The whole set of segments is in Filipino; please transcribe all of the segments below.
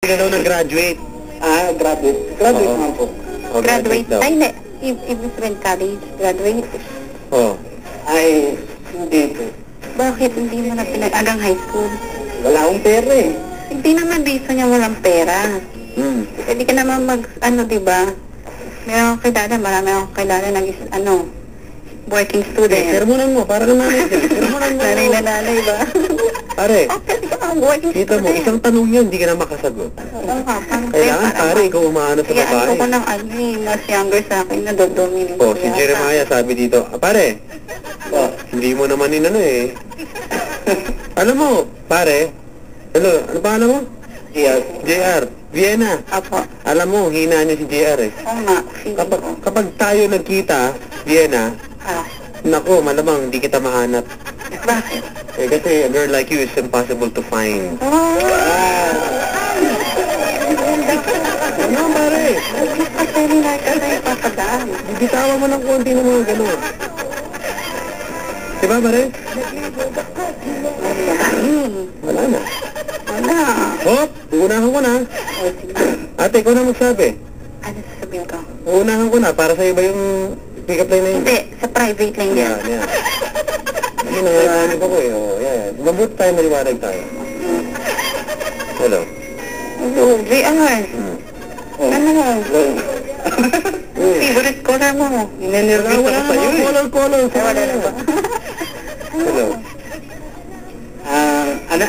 Hindi daw nag-graduate. Graduate. Graduate Oo. naman po. O, Graduate. daw. Ay, hindi. Ibig sabihin college. Graduate. Oh. Ay, hindi po. Bakit hindi mo na hanggang high school? Wala akong pera eh. Hindi naman reason niya walang pera. Hmm. Hindi ka naman diba? Meron akong kilala, marami akong kilala working student. Sermonan mo, para naman ito. Sermonan mo. Nanay na nanay ba? Pare, Okay, working kita mo, student. isang tanong yan, hindi ka na makasagot. Oo nga, parang Kailangan, pare, ikaw umaano sa Kaya babae. ko ng mas younger sa akin, nadodominin Oh, si Jeremiah sabi dito, pare, hindi mo naman eh. Alam mo, pare, hello, ano pangalan mo? JR, Vienna. Apo. Alam mo, hina niya si JR eh. Oo nga, feeling ko. Kapag tayo nagkita, Vienna, naku, malamang hindi kita mahanap. Bakit? Eh, kasi a girl like you is impossible to find. Ano, pare? Kasi nila ka na ipapadaan. Bibitawan mo ng konti ng mga gano'n. Diba, pare? Wala na. Wala. Hop, uunahan ko na. O, sige. Ate, ikaw na magsabi. Ano sasabihin ko? Uunahan ko na, para sa'yo ba yung pick-up line na yun? Hindi, sa private lang yan. Yan. Hindi, nangyayari ko eh. Oh, yan. Mabuti tayo, maliwanag tayo. Hello. Hello, JR. Ano? Favorite color mo. Wala na color. Wala na ba? Hello.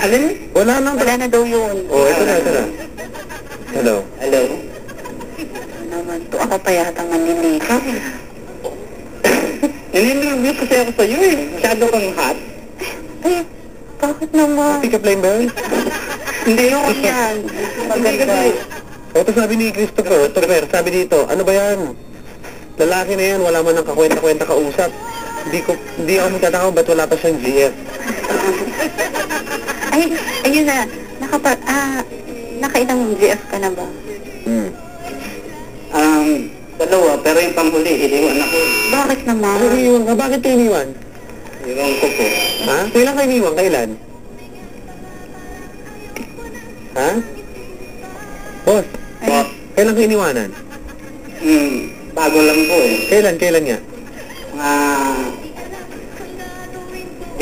Alin? Wala na. Wala na daw yun. Oh, ito na. Hello. Hello? Naman to, ako pa yata manliligaw. Nililibis kasi ako sa'yo eh. Masyado kang hot. Ay, bakit naman? Pick-up line ba yun? Hindi yun yan. Maganda. Ito sabi ni Christopher, sabi dito, ano ba yan? Lalaki na yan, wala man ng kakwenta-kwenta kausap. Hindi ako magtataka ba't wala pa siyang GF. Ay, ayun na. Nakailang GF ka na ba? Dalawa, pero yung panghuli, iniwan ako. Bakit naman? Ano iniwan ka? Bakit kayo iniwan? Iwan ko po. Ha? Kailan kayo iniwan? Kailan? Ha? Boss, Ay, kailan kayo iniwanan? Bago lang po eh. Kailan nga?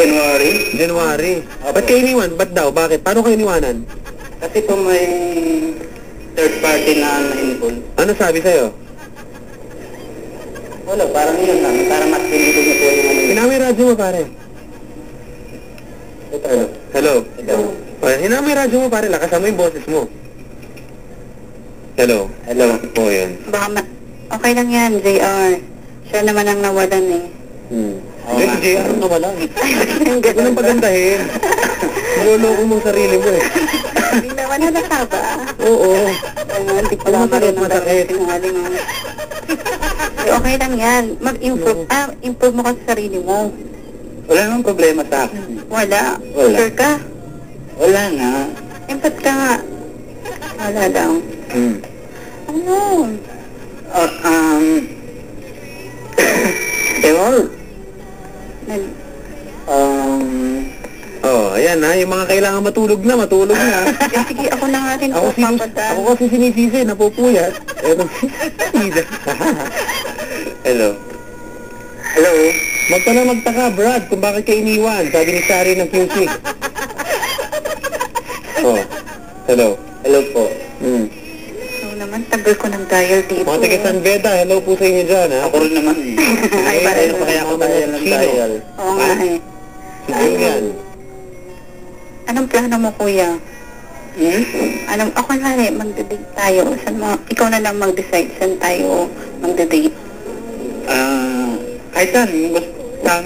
January. January. Opo. Ba't kayo iniwan? Ba't daw? Bakit? Paano kayo iniwanan? Kasi po may third party na na-involve. Ano sabi sa'yo? Wala, parang yun lang. Para mas pinigil na po yung ano. Hinamay radyo mo, pare. Hello. Hello. Hello. Hinamay radyo mo, pare. Lakasan mo yung boses mo. Hello. Hello. Oh, yun. okay lang yan, JR. Siya naman ang nawalan eh. Hindi, si JR na wala. Ang Huwag mo nang pagandahin. Niloloko mo sarili mo eh. Hindi naman halata ba? Oo. Hindi ko lang Masakit, masakit. sinungaling mo. Okay lang yan. Mag-improve. Improve mo ka sa sarili mo. Wala namang problema sa akin. Wala. Wala. Sure ka? Wala na. Ba't ka nga? Wala daw. Ano? Ewan. Oh, ayan ha. Yung mga kailangan matulog na. Sige, ako na nga rin Ako papadaan. kasi sinisisi, napupuyat. Hello. Hello. Huwag ka na magtaka, Brad, kung bakit ka iniwan. Sabi ni Shari ng QC. Oh, hello. Hello po. Oo naman, tagal ko ng dial dito. Mga taga San Beda, hello po sa inyo dyan, ha? Ako rin naman eh. Ay, Ayun pa kaya ako tayo ng dial. Oo nga eh. Si Julian. Anong plano mo, kuya? Ako na rin, magde-date tayo. Ikaw na lang mag-decide saan tayo magde-date. Kahit saan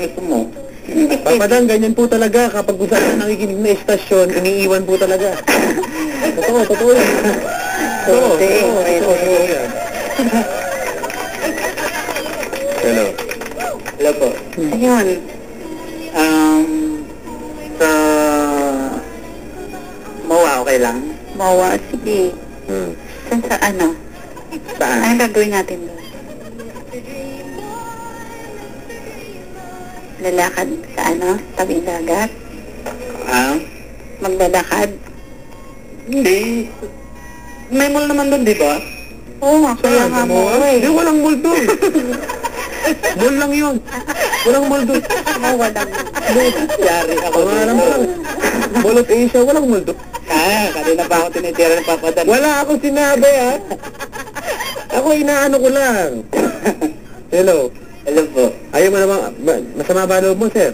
gusto mo. Hindi Papadang, ganyan po talaga. Kapag gusto na nakikinig na estasyon, iniiwan po talaga. Totoo yan. Totoo yan. Hello. Hello po. Ayun. Sa Mawa, okay lang? Mawa, sige. Saan sa ano? Saan? Anong gagawin natin doon? Lalakad sa ano? Tabing dagat? Maglalakad? Hindi. May mall naman doon, di ba? Oo nga, kaya nga mo eh. Hindi, walang mall doon. Mall lang yun. Walang mall doon. Walang. Yari ako. Pangalan mo lang. Mall of Asia, walang mall doon. Kanina pa ako tinitira ng Papa Dan. Wala akong sinabi, ha? Ako, inaano ko lang. Hello. Hello po. Ayaw mo naman, masama ba loob mo, sir?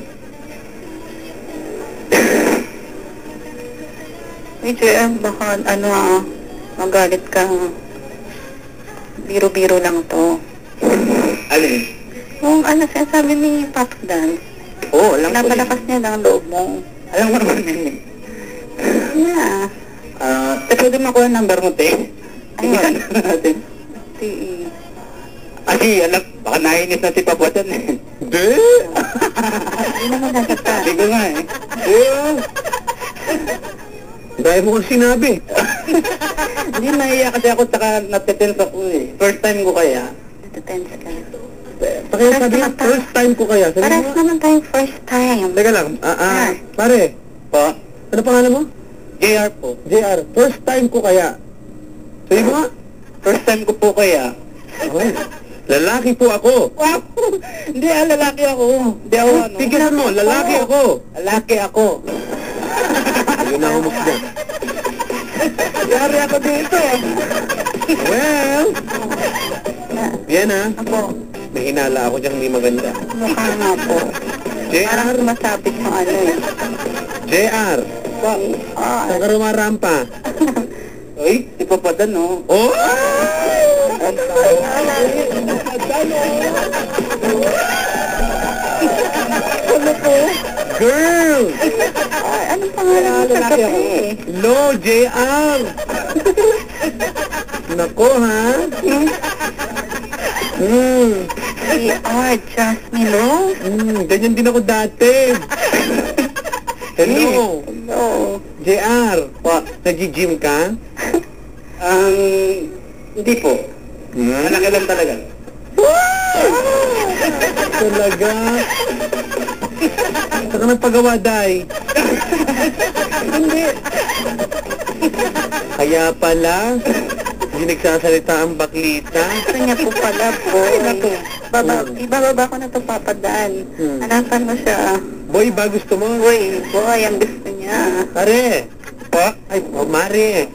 JR, baka magalit ka. Biro-biro lang to. Alin? Yung sinasabi ni Papa Dan, Oo, alam ko. napalakas niya lang ang loob mo. Alam mo naman yun. Yeah. Pwede makuha ang number mo, te. Ayun. Natin. Ay, alam, baka nainis na si Papa Dan eh. Hindi. Hindi naman nagkata. Hindi ko nga eh. Dahil mo kong sinabi. Hindi, naiya kasi ako saka natitense ako eh. First time ko kaya. Natatense ka. Pakisabi nga, first time ko kaya. Sabi Parang mo, naman tayong first time. teka lang, pare, Po? ano pangalan mo? JR po. JR, first time ko kaya. Sabi mo nga, First time ko po kaya. okay. Lalaki po ako. Wow! Hindi, lalaki ako. Hindi ako ano. Tigilan mo, lalaki ako. Lalaki ako. Yun na humus dyan. Yari ako dito eh. Well, yan ha. Ako, May hinala ako dyan, hindi maganda. mukha nga po. Parang JR, sumasabit yung eh. JR, saan ka rumarampa? Uy, si Papa Dan oh. Oh! Ano po? Girl! Anong pangalan mo sa kape? Lo, JR! Nako, ha? Jasmine Rose? Ganyan din ako dati. Hello, Hello. JR. Nag-gym ka? Hindi po. Malaki lang talaga. Talaga? Saka nagpagawa, Day? Hindi. Kaya pala, hindi nagsasalita ang baklita. Gusto niya po pala po. Ibababa ko na ito papadaan. Hanapan mo siya. Boy ba gusto mo? Boy, ang gusto niya. Pare. Pa? Ay, Mare.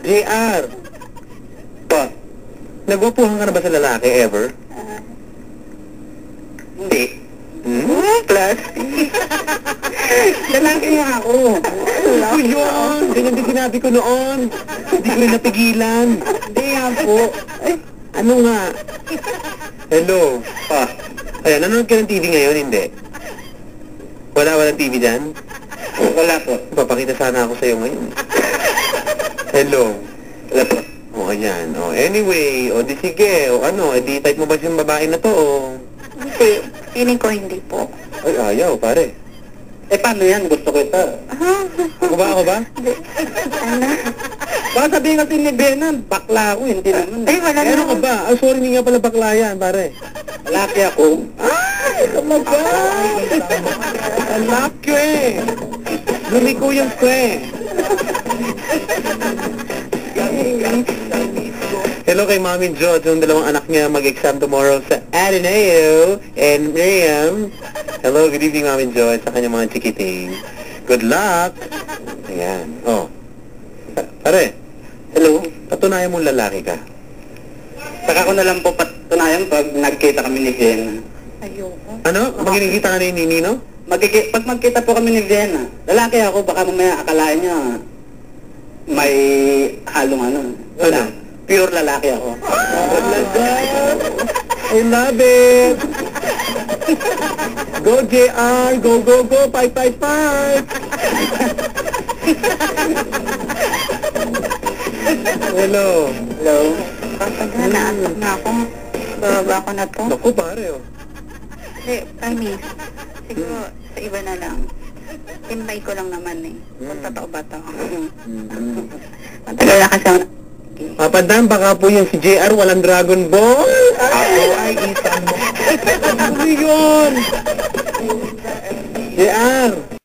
JR. Pa? Nagwapuhan ka na ba sa lalaki ever? Hindi. Plastic. Lalaki nga ako. Ako yun! Ganyan din sinabi ko noon. Hindi ko rin napigilan. Hindi nga po. Ano nga? Hello? Pa? Ayan, nanonood ka ng TV ngayon? Hindi. Walang TV dyan? Wala po. Papakita sana ako sa'yo ngayon. Hello? Wala po. O, ayan. O, anyway. O, di sige. O, ano? E, di type mo ba siyang babae na to? O? Hindi. Feeling ko hindi po. Ay, ayaw, pare. Paano yan? Gusto ko ito. Ako ba? Ano? Baka sabihin natin ni Benan, bakla ako, hindi naman. Ay, wala Ano ka naman. ba? Ah, sorry, hindi nga pala bakla yan, pare. Lalaki ako. Ay, talaga! Anak ko eh! Lumiko yung ko eh! Hello kay Mami Jo at yung dalawang anak niya mag-exam tomorrow sa Ateneo and Miriam. Hello, good evening Mami Jo at sa kanyang mga chikiting. Good luck! Ayan. Oh. Pare, Hello? patunayan mong lalaki ka. Saka ko na lang po patunayan pag nagkita kami ni Vienna. Ayoko. Ano? Maginikita ka na ni Nino? Pag magkita po kami ni Vienna, lalaki ako, baka mamaya akalain niya may halong ano. Wala. Ano? Pure lalaki ako. Talaga! I love it! Go JR! Go, go, go! 555! Hello! Hello? Papadaan, naantok na ako. Bababa ko na to. Naku pare oh. Hindi, promise. Siguro sa iba na lang. Tinbay ko lang naman eh. Kung totoo ba to. Matagal na kasi ako Papadam, baka po yung si JR walang Dragon Ball. Ako ay isang mo. Ano yun? JR!